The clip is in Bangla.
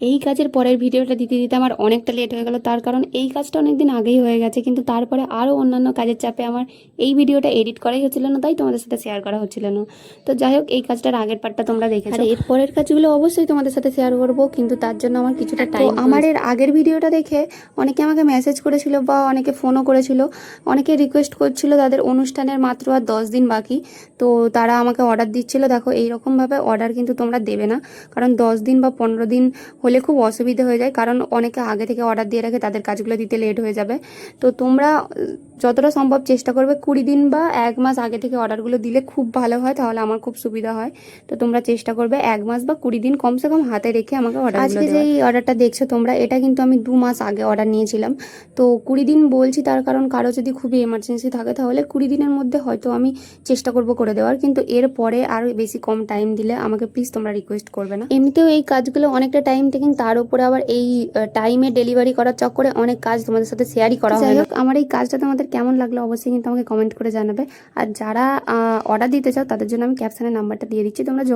এই কাজের পরের ভিডিওটা দিতে দিতে আমার অনেকটা লেট হয়ে গেল, তার কারণ এই কাজটা অনেকদিন আগেই হয়ে গেছে, কিন্তু তারপরে আরও অন্যান্য কাজের চাপে আমার এই ভিডিওটা এডিট করাই হচ্ছিল না, তাই তোমাদের সাথে শেয়ার করা হচ্ছিল না। তো যাই হোক, এই কাজটার আগের পার্টটা তোমরা দেখেছো, আর এর পরের কাজগুলো অবশ্যই তোমাদের সাথে শেয়ার করবো, কিন্তু তার জন্য আমার কিছুটা টাইম। আমার এর আগের ভিডিওটা দেখে অনেকে আমাকে মেসেজ করেছিল বা অনেকে ফোনও করেছিল, অনেকে রিকোয়েস্ট করছিল তাদের অনুষ্ঠানের মাত্র আর 10 দিন বাকি, তো তারা আমাকে অর্ডার দিচ্ছিল। দেখো, এইরকমভাবে অর্ডার কিন্তু তোমরা দেবে না, কারণ 10 দিন বা 15 দিন হলে খুব অসুবিধা হয়ে যায়, কারণ অনেকে আগে থেকে অর্ডার দিয়ে রাখে, তাদের কাজগুলো দিতে লেট হয়ে যাবে। তো তোমরা যতটা সম্ভব চেষ্টা করবে 20 দিন বা 1 মাস আগে থেকে অর্ডারগুলো দিলে খুব ভালো হয়, তাহলে আমার খুব সুবিধা হয়। তো তোমরা চেষ্টা করবে 1 মাস বা 20 দিন কমসে কম হাতে রেখে আমাকে অর্ডার। আজকে যে অর্ডারটা দেখছো তোমরা, এটা কিন্তু আমি 2 মাস আগে অর্ডার নিয়েছিলাম। তো 20 দিন বলছি তার কারণ কারো যদি খুবই এমার্জেন্সি থাকে তাহলে 20 দিনের মধ্যে হয়তো আমি চেষ্টা করব করে দেওয়ার, কিন্তু এর পরে আর বেশি কম টাইম দিলে আমাকে প্লিজ তোমরা রিকোয়েস্ট করবে না। এমনিতেও এই কাজগুলো অনেকটা টাইম টেকিং, তার উপরে আবার এই টাইমে ডেলিভারি করার চক্করে অনেক কাজ তোমাদের সাথে শেয়ারই করা হয়। যাই হোক, আমার এই কাজটা তোমাদের কেমন লাগলো অবশ্যই কিন্তু আমাকে কমেন্ট করে জানাবে। আর যারা অর্ডার দিতে চাও তাদের জন্য আমি ক্যাপশনে নাম্বারটা দিয়ে দিচ্ছি, তোমরা যোগাযোগ